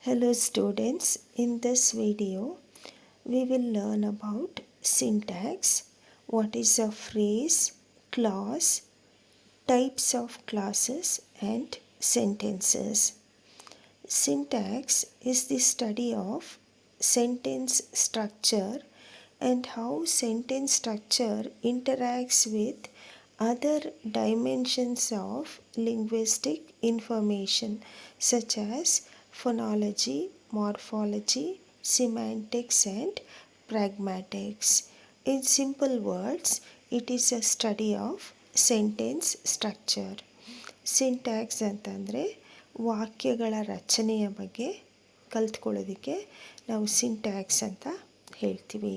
Hello students, in this video we will learn about syntax, what is a phrase, clause, types of clauses and sentences. Syntax is the study of sentence structure and how sentence structure interacts with other dimensions of linguistic information such as phonology, morphology, semantics and pragmatics. In simple words, it is a study of sentence structure. Syntax ಅಂತಂದರೆ ವಾಕ್ಯಗಳ ರಚನೆಯ ಬಗ್ಗೆ ಕಲ್ತ್ಕೊಳ್ಳೋದಕ್ಕೆ ನಾವು syntax ಅಂತ ಹೇಳ್ತೀವಿ.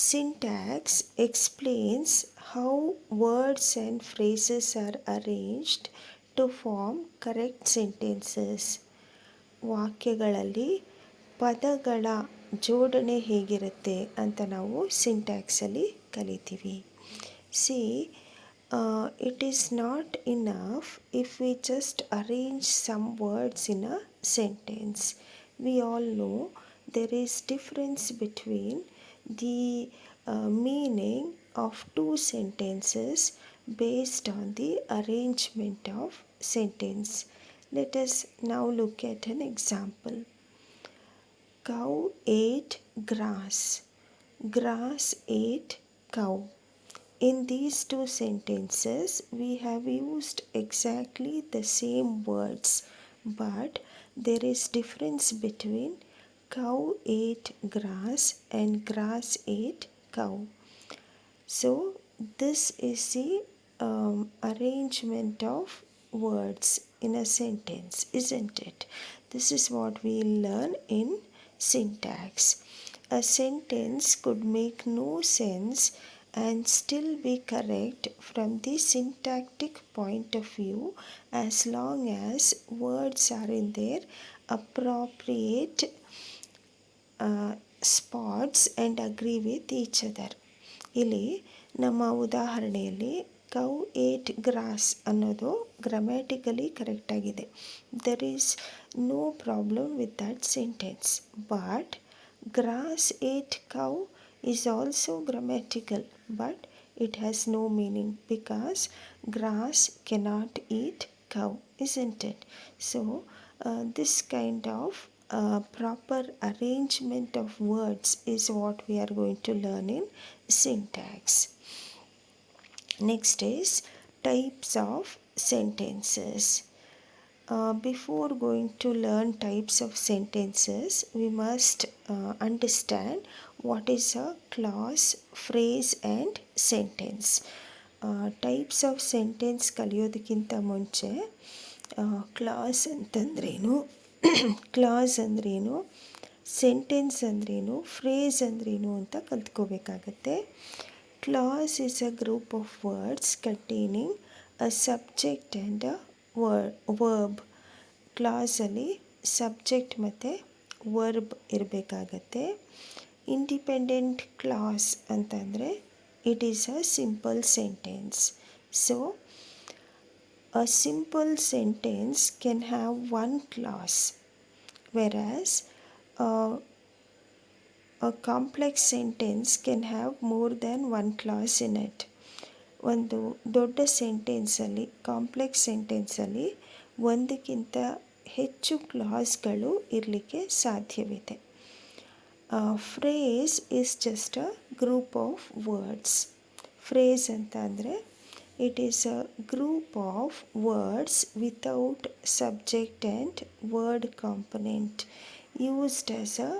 Syntax explains how words and phrases are arranged to form correct sentences. ವಾಕ್ಯಗಳಲ್ಲಿ ಪದಗಳ ಜೋಡಣೆ ಹೇಗಿರುತ್ತೆ ಅಂತ ನಾವು ಸಿಂಟ್ಯಾಕ್ಸಲ್ಲಿ ಕಲಿತೀವಿ. It is not enough if we just arrange some words in a sentence. We all know there is difference between the meaning of two sentences based on the arrangement of sentence. Let us now look at an example. Cow ate grass. Grass ate cow. In these two sentences, we have used exactly the same words, but there is difference between cow ate grass and grass ate cow. So, this is the arrangement of words in a sentence, isn't it? This is what we learn in syntax. A sentence could make no sense and still be correct from the syntactic point of view as long as words are in their appropriate spots and agree with each other. ಇಲ್ಲಿ ನಮ್ಮ ಉದಾಹರಣೆಯಲ್ಲಿ cow ate grass ಅನ್ನೋದು grammatically ಕರೆಕ್ಟಾಗಿದೆ. There is no problem with that sentence. But grass ate cow is also grammatical, but it has no meaning because grass cannot eat cow, isn't it? So this kind of proper arrangement of words is what we are going to learn in syntax. Next is types of sentences. Before going to learn types of sentences, we must understand what is a clause, phrase and sentence. Types of sentence ಕಲಿಯೋದಕ್ಕಿಂತ ಮುಂಚೆ class ಅಂತಂದ್ರೇನು, class ಅಂದ್ರೇನು, sentence ಅಂದ್ರೇನು, phrase ಅಂದ್ರೇನು ಅಂತ ಕಲ್ತ್ಕೋಬೇಕಾಗತ್ತೆ. Clause is a group of words containing a subject and a verb. ಕ್ಲಾಸಲ್ಲಿ subject ಮತ್ತು verb ಇರಬೇಕಾಗತ್ತೆ. Independent class ಅಂತಂದರೆ it is a simple sentence. So a simple sentence can have one clause, whereas a complex sentence can have more than one clause in it. ಒಂದು ದೊಡ್ಡ ಸೆಂಟೆನ್ಸಲ್ಲಿ, complex ಸೆಂಟೆನ್ಸಲ್ಲಿ ಒಂದಕ್ಕಿಂತ ಹೆಚ್ಚು ಕ್ಲಾಸ್ಗಳು ಇರಲಿಕ್ಕೆ ಸಾಧ್ಯವಿದೆ. Phrase is just a group of words. Phrase ಅಂತ ಅಂದರೆ it is a group of words without subject and word component used as a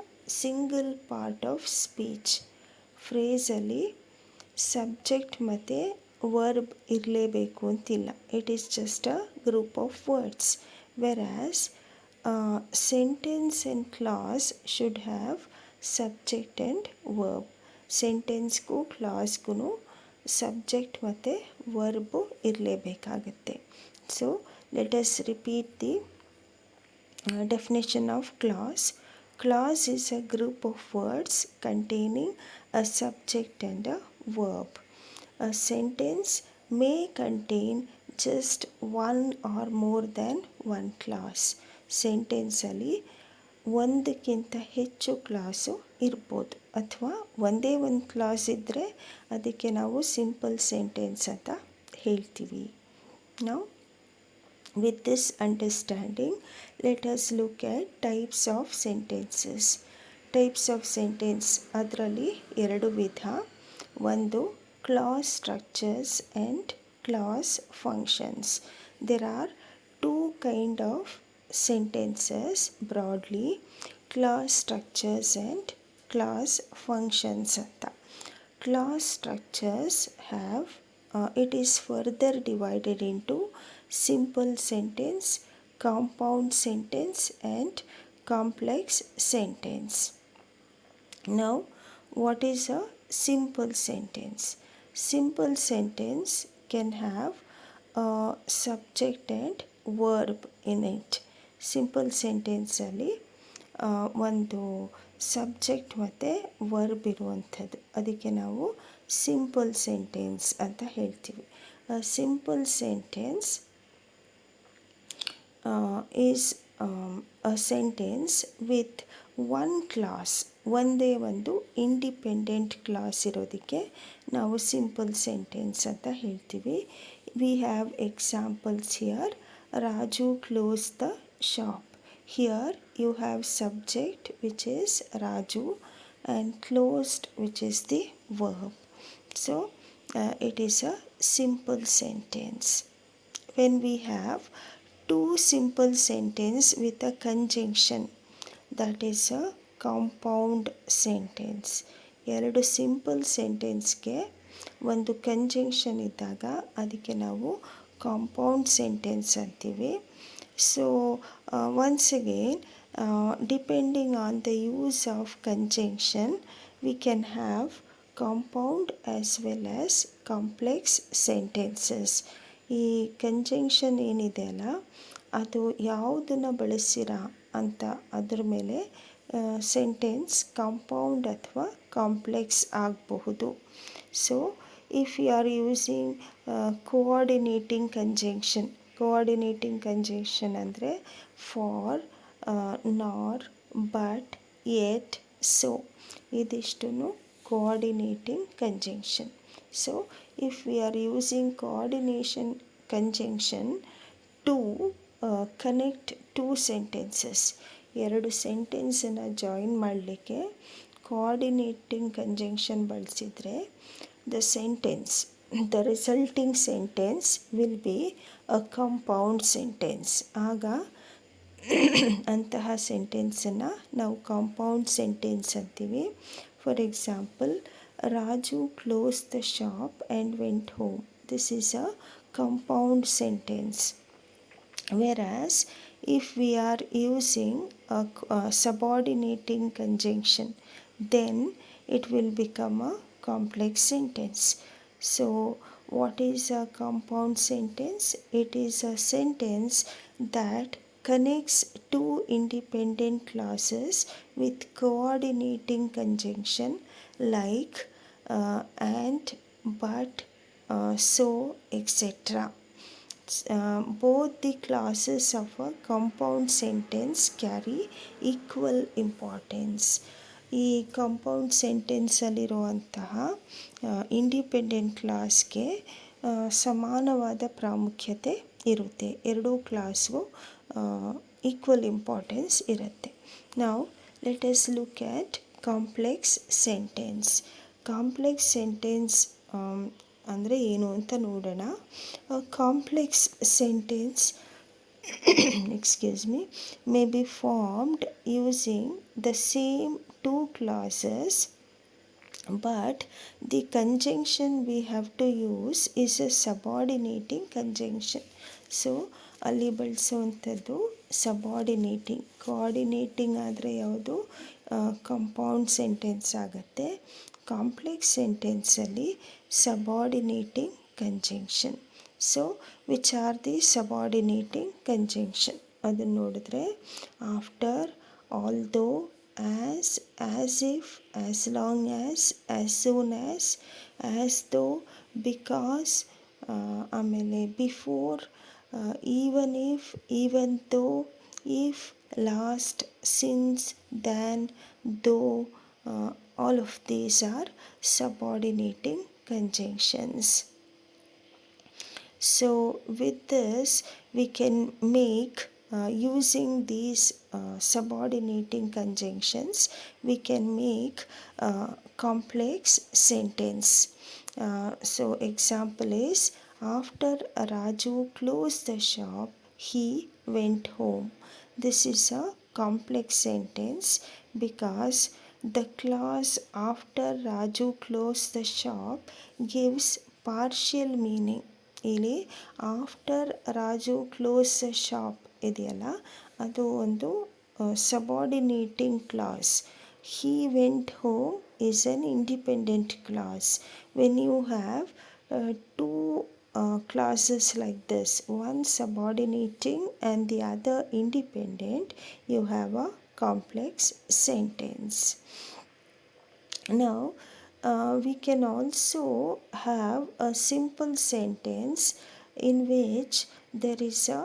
single part of speech. ಫ್ರೇಸಲ್ಲಿ ಸಬ್ಜೆಕ್ಟ್ ಮತ್ತು ವರ್ಬ್ ಇರಲೇಬೇಕು ಅಂತಿಲ್ಲ. It is just a group of words. Whereas sentence and clause should have subject and verb. ಸೆಂಟೆನ್ಸ್ಗೂ ಕ್ಲಾಸ್ಗೂ subject ಮತ್ತು verb ಇರಲೇಬೇಕಾಗತ್ತೆ. So let us repeat the definition of clause. Clause is a group of words containing a subject and a verb. A sentence may contain just one or more than one clause. ಸೆಂಟೆನ್ಸಲ್ಲಿ ಒಂದಕ್ಕಿಂತ ಹೆಚ್ಚು class ಇರ್ಬೋದು, ಅಥವಾ ಒಂದೇ ಒಂದು class ಇದ್ದರೆ ಅದಕ್ಕೆ ನಾವು simple sentence ಅಂತ ಹೇಳ್ತೀವಿ. ನಾವು with this understanding, let us look at types of sentences. Types of sentence ಅದರಲ್ಲಿ ಎರಡು ವಿಧ. ಒಂದು clause structures and clause functions. There are two kind of sentences broadly, clause structures and clause functions ಅಂತ. Clause structures have it is further divided into simple sentence, compound sentence and complex sentence. Now, what is a simple sentence? Simple sentence can have a subject and verb in it. Simple sentence ಅಲ್ಲಿ ಒಂದು subject ಮತ್ತು verb ಇರುವಂಥದ್ದು, ಅದಕ್ಕೆ ನಾವು simple sentence ಅಂತ ಹೇಳ್ತೀವಿ. Simple sentence is a sentence with one class, ಒಂದೇ ಒಂದು ಇಂಡಿಪೆಂಡೆಂಟ್ ಕ್ಲಾಸ್ ಇರೋದಕ್ಕೆ ನಾವು ಸಿಂಪಲ್ ಸೆಂಟೆನ್ಸ್ ಅಂತ ಹೇಳ್ತೀವಿ. We have examples here. Raju close the shop. Here you have subject which is Raju and closed which is the verb. So it is a simple sentence. When we have two simple sentence with a conjunction, that is a compound sentence. ಎರಡು simple ಸೆಂಟೆನ್ಸ್ಗೆ ಒಂದು conjunction ಇದ್ದಾಗ ಅದಕ್ಕೆ ನಾವು compound sentence ಅಂತೀವಿ. So once again, depending on the use of conjunction, we can have compound as well as complex sentences. ಈ conjunction ಏನಿದೆ ಅಲ್ಲ, ಅದು ಯಾವುದನ್ನು ಬಳಸಿರ ಅಂತ ಅದ್ರ ಮೇಲೆ ಸೆಂಟೆನ್ಸ್ ಕಾಂಪೌಂಡ್ ಅಥವಾ ಕಾಂಪ್ಲೆಕ್ಸ್ ಆಗಬಹುದು. So if you are using coordinating conjunction, coordinating conjunction ಅಂದರೆ for, nor, but, yet, so, ಇದಿಷ್ಟು coordinating conjunction. So if we are using coordination conjunction to connect two sentences, ಎರಡು ಸೆಂಟೆನ್ಸನ್ನು ಜಾಯಿನ್ ಮಾಡಲಿಕ್ಕೆ coordinating conjunction ಬಳಸಿದರೆ the resulting sentence will be a compound sentence. ಆಗ ಅಂತಹ ಸೆಂಟೆನ್ಸನ್ನು ನಾವು compound sentence ಅಂತೀವಿ. For example, Raju close the shop and vent home. This is a compound sentence. Whereas if we are using a subordinating conjunction, then it will become a complex sentence. So what is a compound sentence? It is a sentence that connects two independent clauses with coordinating conjunction like and, but, so, etc. Both the clauses of a compound sentence carry equal importance. ಈ compound ಸೆಂಟೆನ್ಸಲ್ಲಿರುವಂತಹ independent ಕ್ಲಾಸ್ಗೆ ಸಮಾನವಾದ ಪ್ರಾಮುಖ್ಯತೆ ಇರುತ್ತೆ. ಎರಡೂ ಕ್ಲಾಸ್ಗೂ equal importance ಇರುತ್ತೆ. ನಾವು let us look at complex sentence. Complex sentence ಅಂದರೆ ಏನು ಅಂತ ನೋಡೋಣ. Complex sentence may be formed using the same two clauses, but the conjunction we have to use is a subordinating conjunction. So ಅಲ್ಲಿ ಬಳಸುವಂಥದ್ದು ಸಬಾರ್ಡಿನೇಟಿಂಗ್. Coordinating ಆದರೆ ಯಾವುದು compound sentence ಆಗುತ್ತೆ. Complex ಸೆಂಟೆನ್ಸಲ್ಲಿ subordinating conjunction. So which are the subordinating conjunction ಅದನ್ನು ನೋಡಿದ್ರೆ after, although, as if, as long as soon as though, because, ಆಮೇಲೆ before, even if, even though, if, last, since, than, though, all of these are subordinating conjunctions. So with this we can make, using these subordinating conjunctions, we can make complex sentence. So example is, after Raju closed the shop, he went home. This is a complex sentence because the clause after Raju closed the shop gives partial meaning. ಇಲ್ಲಿ after Raju close shop ಇದೆಯಲ್ಲ, ಅದು ಒಂದು subordinating clause. He went home is an independent clause. When you have two clauses like this, one subordinating and the other independent, you have a complex sentence. Now we can also have a simple sentence in which there is a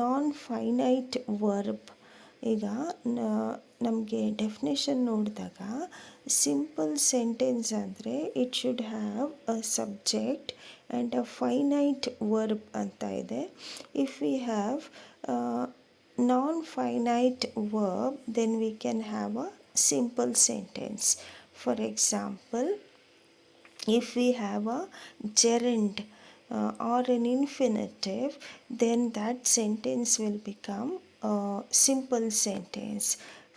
non-finite verb. ಈಗ ನಮಗೆ definition ನೋಡಿದಾಗ simple sentence ಅಂದರೆ it should have a subject and a finite verb ಅಂತ ಇದೆ. If we have non-finite verb, then we can have a simple sentence. For example, if we have a gerund or an infinitive, then that sentence will become a simple sentence.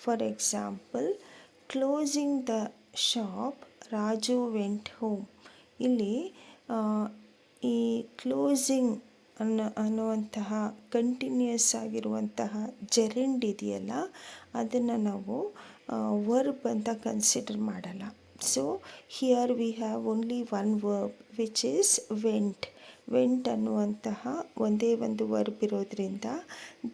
For example, closing the shop, Raju went home. ಇಲ್ಲಿ ಈ closing ಅನ್ನುವಂತಹ continuous ಆಗಿರುವಂತಹ ಜೆರಂಡ್ ಇದೆಯಲ್ಲ, ಅದನ್ನು ನಾವು verb ಅಂತ consider ಮಾಡಲ್ಲ. So here we have only one verb which is vent. Vent ಅನ್ನುವಂತಹ ಒಂದೇ ಒಂದು ವರ್ಬ್ ಇರೋದ್ರಿಂದ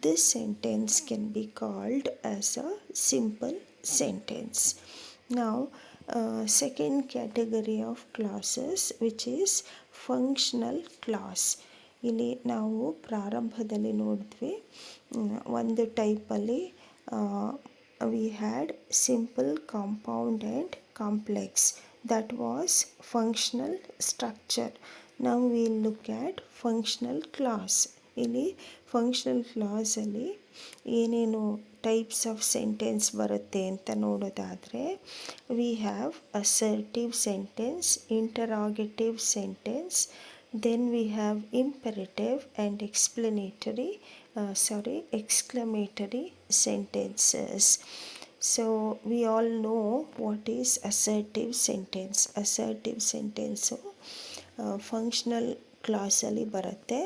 this sentence can be called as a simple sentence. Now second category of clauses, which is functional clause. ಇಲ್ಲಿ ನಾವು ಪ್ರಾರಂಭದಲ್ಲಿ ನೋಡಿದ್ವಿ, ಒಂದು ಟೈಪಲ್ಲಿ we had simple, compound and complex. That was functional structure. Now we look at functional clause. ಇಲ್ಲಿ functional ಕ್ಲಾಸಲ್ಲಿ ಏನೇನು types of sentence ಬರುತ್ತೆ ಅಂತ ನೋಡೋದಾದರೆ, we have assertive sentence, interrogative sentence, then we have imperative and exclamatory sentences. So we all know what is assertive sentence. Assertive sentence functional ಕ್ಲಾಸಲ್ಲಿ ಬರುತ್ತೆ.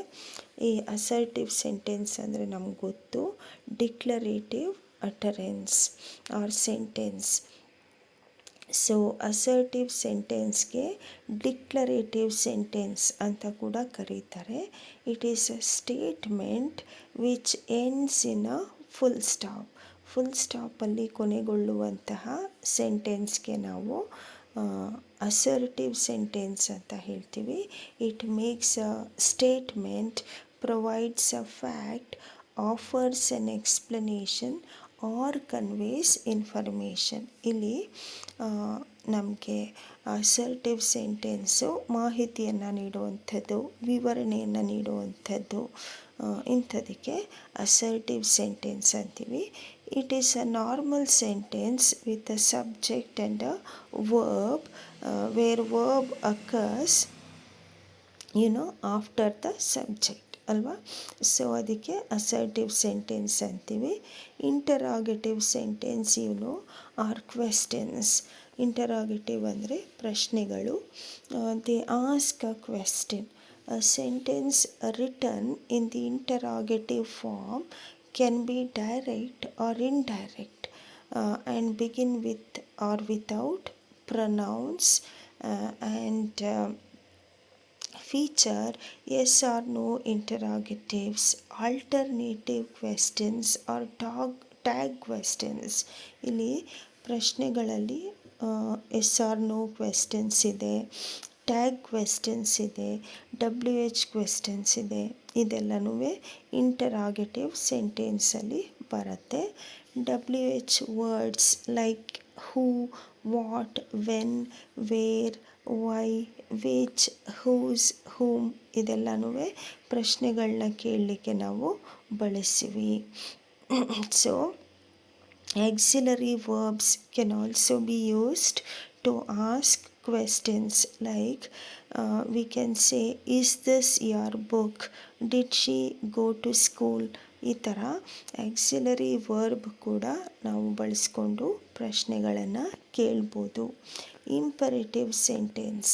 ಈ assertive sentence ಅಂದರೆ ನಮ್ಗೆ ಗೊತ್ತು, declarative utterance or sentence. So assertive ಸೆಂಟೆನ್ಸ್ಗೆ declarative sentence ಅಂತ ಕೂಡ ಕರೀತಾರೆ. It is a statement which ends in a full stop. Full ಸ್ಟಾಪಲ್ಲಿ ಕೊನೆಗೊಳ್ಳುವಂತಹ ಸೆಂಟೆನ್ಸ್ಗೆ ನಾವು ಅಸರ್ಟಿವ್ ಸೆಂಟೆನ್ಸ್ ಅಂತ ಹೇಳ್ತೀವಿ. It makes a statement, provides a fact, offers an explanation or conveys information. ಇಲ್ಲಿ ನಮಗೆ ಅಸರ್ಟಿವ್ ಸೆಂಟೆನ್ಸು ಮಾಹಿತಿಯನ್ನು ನೀಡುವಂಥದ್ದು, ವಿವರಣೆಯನ್ನು ನೀಡುವಂಥದ್ದು, ಇಂಥದಕ್ಕೆ ಅಸರ್ಟಿವ್ ಸೆಂಟೆನ್ಸ್ ಅಂತೀವಿ. It is a normal sentence with a subject and a verb, where verb occurs after the subject ಅಲ್ವಾ. So ಅದಕ್ಕೆ ಅಸರ್ಟಿವ್ ಸೆಂಟೆನ್ಸ್ ಅಂತೀವಿ. Interrogative sentence are questions. Interrogative ಅಂದರೆ ಪ್ರಶ್ನೆಗಳು. They ask a question. A sentence written in the interrogative form can be direct or indirect and begin with or without pronouns and feature yes or no interrogatives, alternative questions or tag questions. ಇಲ್ಲಿ ಪ್ರಶ್ನೆಗಳಲ್ಲಿ yes or no questions ಇದೆ, tag questions ಇದೆ, WH questions ಇದೆ. ಇದೆಲ್ಲನೂ interrogative ಸೆಂಟೆನ್ಸಲ್ಲಿ ಬರುತ್ತೆ. WH words like who, what, when, where, why, which, whose, whom ಇದೆಲ್ಲನೂ ಪ್ರಶ್ನೆಗಳನ್ನ ಕೇಳಲಿಕ್ಕೆ ನಾವು ಬಳಸ್ತೀವಿ. So auxiliary verbs can also be used to ask questions like we can say, is this your book, did she go to school. ಈ ಥರ auxiliary verb ಕೂಡ ನಾವು ಬಳಸ್ಕೊಂಡು ಪ್ರಶ್ನೆಗಳನ್ನು ಕೇಳ್ಬೋದು. Imperative sentence.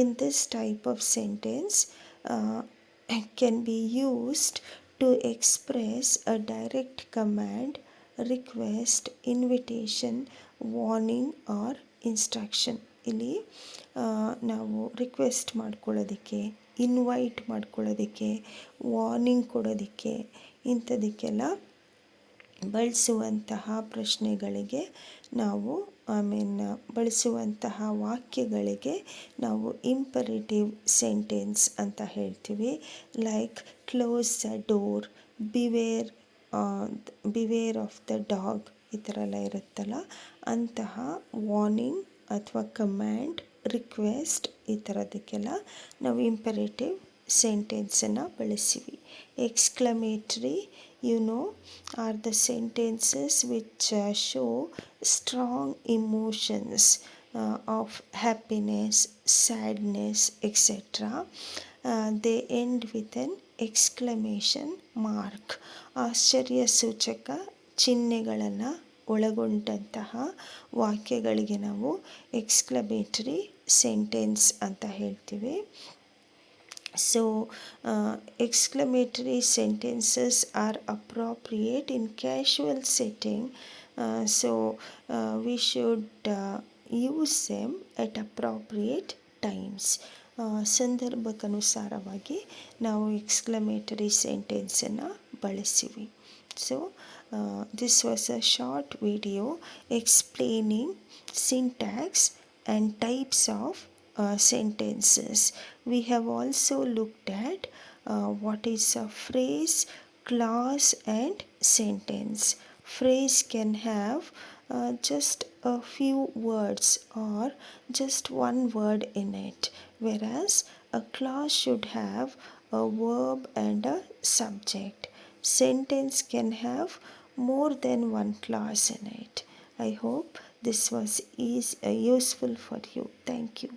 In this type of sentence can be used to express a direct command, request, invitation, warning or instruction. ಇಲ್ಲಿ ನಾವು request ಮಾಡ್ಕೊಳ್ಳೋದಕ್ಕೆ, ಇನ್ವೈಟ್ ಮಾಡ್ಕೊಳ್ಳೋದಕ್ಕೆ, ವಾರ್ನಿಂಗ್ ಕೊಡೋದಕ್ಕೆ ಇಂಥದಕ್ಕೆಲ್ಲ ಬಳಸುವಂತಹ ಪ್ರಶ್ನೆಗಳಿಗೆ ನಾವು ಬಳಸುವಂತಹ ವಾಕ್ಯಗಳಿಗೆ ನಾವು ಇಂಪರೇಟಿವ್ ಸೆಂಟೆನ್ಸ್ ಅಂತ ಹೇಳ್ತೀವಿ. Like close the door, beware of the dog ಈ ಥರ ಎಲ್ಲ ಇರುತ್ತಲ್ಲ, ಅಂತಹ ವಾರ್ನಿಂಗ್ ಅಥವಾ ಕಮ್ಯಾಂಡ್, ರಿಕ್ವೆಸ್ಟ್ ಈ ಥರದಕ್ಕೆಲ್ಲ ನಾವು ಇಂಪರೇಟಿವ್ ಸೆಂಟೆನ್ಸನ್ನು ಬಳಸ್ತೀವಿ. Exclamatory are the sentences which show strong emotions of happiness, sadness, etc. They end with an exclamation mark. ಆಶ್ಚರ್ಯ ಸೂಚಕ ಚಿಹ್ನೆಗಳನ್ನು ಒಳಗೊಂಡಂತಹ ವಾಕ್ಯಗಳಿಗೆ ನಾವು ಎಕ್ಸ್ಕ್ಲಮೇಟರಿ ಸೆಂಟೆನ್ಸ್ ಅಂತ ಹೇಳ್ತೀವಿ. So exclamatory sentences are appropriate in casual setting, we should use them at appropriate times. ಸಂದರ್ಭಕ್ಕನುಸಾರವಾಗಿ ನಾವು exclamatory ಸೆಂಟೆನ್ಸನ್ನು ಬಳಸ್ತೀವಿ. So this was a short video explaining syntax and types of sentences. We have also looked at what is a phrase, clause and sentence. Phrase can have just a few words or just one word in it, whereas a clause should have a verb and a subject. Sentence can have more than one clause in it. I hope this was useful for you. Thank you.